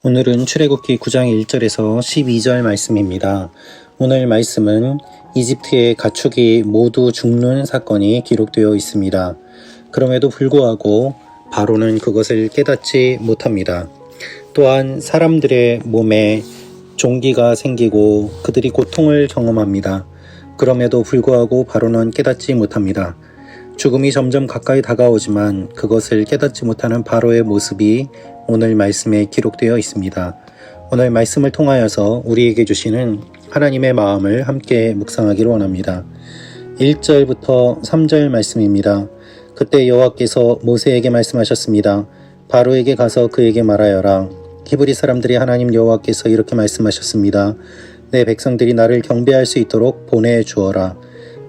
오늘은 출애굽기 9장 1절에서 12절 말씀입니다. 오늘 말씀은 이집트의 가축이 모두 죽는 사건이 기록되어 있습니다. 그럼에도 불구하고 바로는 그것을 깨닫지 못합니다. 또한 사람들의 몸에 종기가 생기고 그들이 고통을 경험합니다. 그럼에도 불구하고 바로는 깨닫지 못합니다. 죽음이 점점 가까이 다가오지만 그것을 깨닫지 못하는 바로의 모습이 오늘 말씀에 기록되어 있습니다. 오늘 말씀을 통하여서 우리에게 주시는 하나님의 마음을 함께 묵상하기를 원합니다. 1절부터 3절 말씀입니다. 그때 여호와께서 모세에게 말씀하셨습니다. 바로에게 가서 그에게 말하여라. 히브리 사람들이 하나님 여호와께서 이렇게 말씀하셨습니다. 내 백성들이 나를 경배할 수 있도록 보내주어라.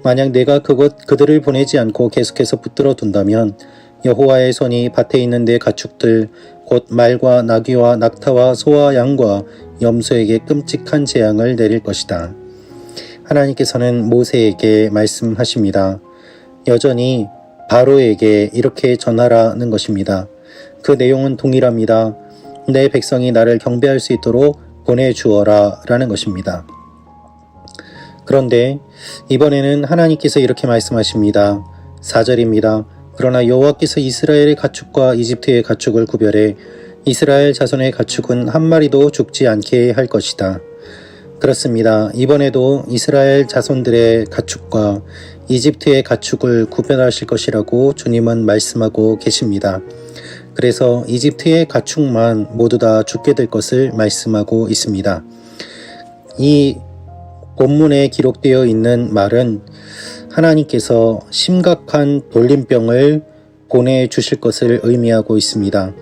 만약 내가 그들을 보내지 않고 계속해서 붙들어 둔다면 여호와의 손이 밭에 있는 내 가축들 곧 말과 나귀와 낙타와 소와 양과 염소에게 끔찍한 재앙을 내릴 것이다. 하나님께서는 모세에게 말씀하십니다. 여전히 바로에게 이렇게 전하라는 것입니다. 그 내용은 동일합니다. 내 백성이 나를 경배할 수 있도록 보내주어라 라는 것입니다. 그런데 이번에는 하나님께서 이렇게 말씀하십니다. 4절입니다. 그러나 여호와께서 이스라엘의 가축과 이집트의 가축을 구별해 이스라엘 자손의 가축은 한 마리도 죽지 않게 할 것이다. 그렇습니다. 이번에도 이스라엘 자손들의 가축과 이집트의 가축을 구별하실 것이라고 주님은 말씀하고 계십니다. 그래서 이집트의 가축만 모두 다 죽게 될 것을 말씀하고 있습니다. 이 본문에 기록되어 있는 말은 하나님께서 심각한 돌림병을 보내주실 것을 의미하고 있습니다.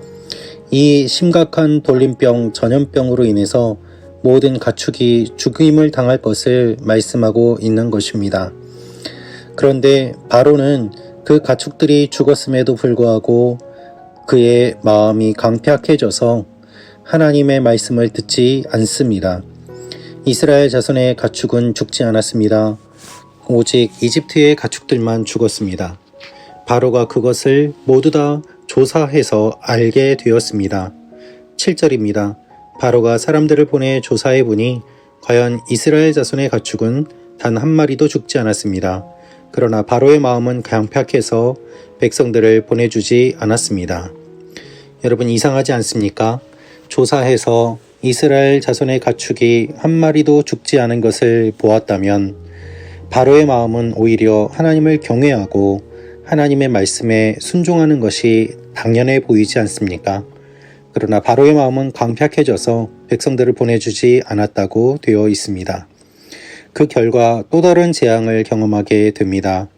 이 심각한 돌림병 전염병으로 인해서 모든 가축이 죽임을 당할 것을 말씀하고 있는 것입니다. 그런데 바로는 그 가축들이 죽었음에도 불구하고 그의 마음이 강팍해져서 하나님의 말씀을 듣지 않습니다. 이스라엘 자손의 가축은 죽지 않았습니다. 오직 이집트의 가축들만 죽었습니다. 바로가 그것을 모두 다 조사해서 알게 되었습니다. 7절입니다. 바로가 사람들을 보내 조사해 보니 과연 이스라엘 자손의 가축은 단 한 마리도 죽지 않았습니다. 그러나 바로의 마음은 강팍해서 백성들을 보내주지 않았습니다. 여러분, 이상하지 않습니까? 조사해서 이스라엘 자손의 가축이 한 마리도 죽지 않은 것을 보았다면 바로의 마음은 오히려 하나님을 경외하고 하나님의 말씀에 순종하는 것이 당연해 보이지 않습니까? 그러나 바로의 마음은 강팍해져서 백성들을 보내주지 않았다고 되어 있습니다. 그 결과 또 다른 재앙을 경험하게 됩니다.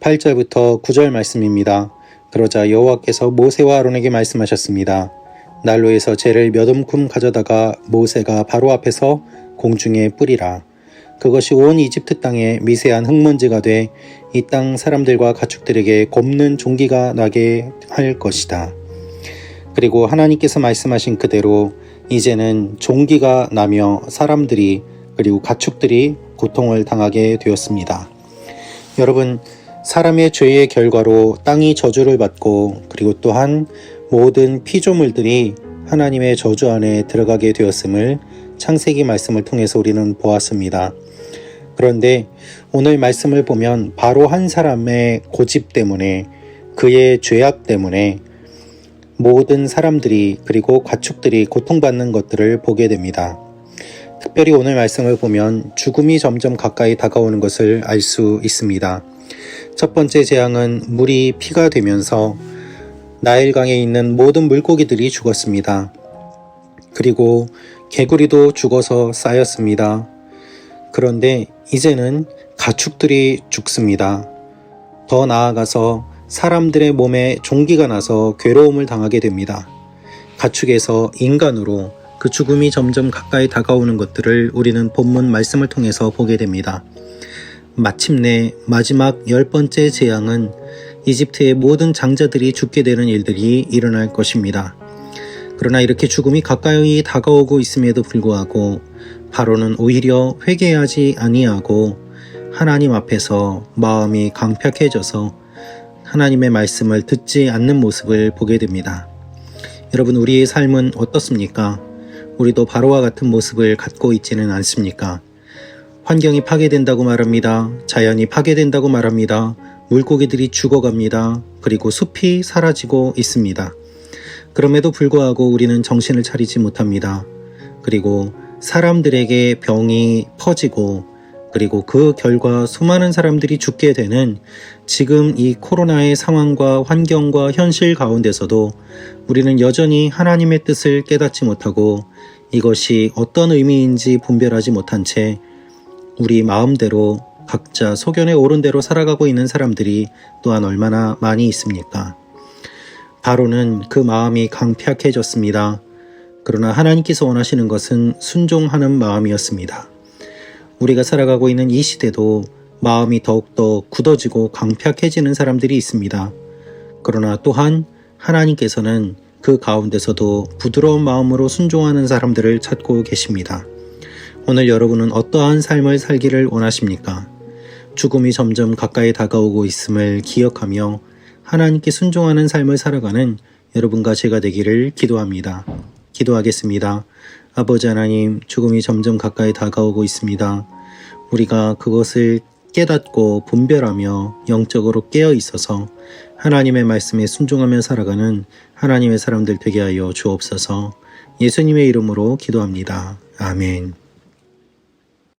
8절부터 9절 말씀입니다. 그러자 여호와께서 모세와 아론에게 말씀하셨습니다. 난로에서 재를 몇 움큼 가져다가 모세가 바로 앞에서 공중에 뿌리라. 그것이 온 이집트 땅에 미세한 흙먼지가 돼 이 땅 사람들과 가축들에게 곱는 종기가 나게 할 것이다. 그리고 하나님께서 말씀하신 그대로 이제는 종기가 나며 사람들이 그리고 가축들이 고통을 당하게 되었습니다. 여러분, 사람의 죄의 결과로 땅이 저주를 받고 그리고 또한 모든 피조물들이 하나님의 저주 안에 들어가게 되었음을 창세기 말씀을 통해서 우리는 보았습니다. 그런데 오늘 말씀을 보면 바로 한 사람의 고집 때문에 그의 죄악 때문에 모든 사람들이 그리고 가축들이 고통받는 것들을 보게 됩니다. 특별히 오늘 말씀을 보면 죽음이 점점 가까이 다가오는 것을 알 수 있습니다. 첫 번째 재앙은 물이 피가 되면서 나일강에 있는 모든 물고기들이 죽었습니다. 그리고 개구리도 죽어서 쌓였습니다. 그런데 이제는 가축들이 죽습니다. 더 나아가서 사람들의 몸에 종기가 나서 괴로움을 당하게 됩니다. 가축에서 인간으로 그 죽음이 점점 가까이 다가오는 것들을 우리는 본문 말씀을 통해서 보게 됩니다. 마침내 마지막 10번째 재앙은 이집트의 모든 장자들이 죽게 되는 일들이 일어날 것입니다. 그러나 이렇게 죽음이 가까이 다가오고 있음에도 불구하고 바로는 오히려 회개하지 아니하고 하나님 앞에서 마음이 강팍해져서 하나님의 말씀을 듣지 않는 모습을 보게 됩니다. 여러분, 우리의 삶은 어떻습니까? 우리도 바로와 같은 모습을 갖고 있지는 않습니까? 환경이 파괴된다고 말합니다. 자연이 파괴된다고 말합니다. 물고기들이 죽어갑니다. 그리고 숲이 사라지고 있습니다. 그럼에도 불구하고 우리는 정신을 차리지 못합니다. 그리고 사람들에게 병이 퍼지고 그리고 그 결과 수많은 사람들이 죽게 되는 지금 이 코로나의 상황과 환경과 현실 가운데서도 우리는 여전히 하나님의 뜻을 깨닫지 못하고 이것이 어떤 의미인지 분별하지 못한 채 우리 마음대로 각자 소견에 오른 대로 살아가고 있는 사람들이 또한 얼마나 많이 있습니까? 바로는 그 마음이 강팍해졌습니다. 그러나 하나님께서 원하시는 것은 순종하는 마음이었습니다. 우리가 살아가고 있는 이 시대도 마음이 더욱더 굳어지고 강팍해지는 사람들이 있습니다. 그러나 또한 하나님께서는 그 가운데서도 부드러운 마음으로 순종하는 사람들을 찾고 계십니다. 오늘 여러분은 어떠한 삶을 살기를 원하십니까? 죽음이 점점 가까이 다가오고 있음을 기억하며 하나님께 순종하는 삶을 살아가는 여러분과 제가 되기를 기도합니다. 기도하겠습니다. 아버지 하나님, 죽음이 점점 가까이 다가오고 있습니다. 우리가 그것을 깨닫고 분별하며 영적으로 깨어 있어서 하나님의 말씀에 순종하며 살아가는 하나님의 사람들 되게 하여 주옵소서. 예수님의 이름으로 기도합니다. 아멘.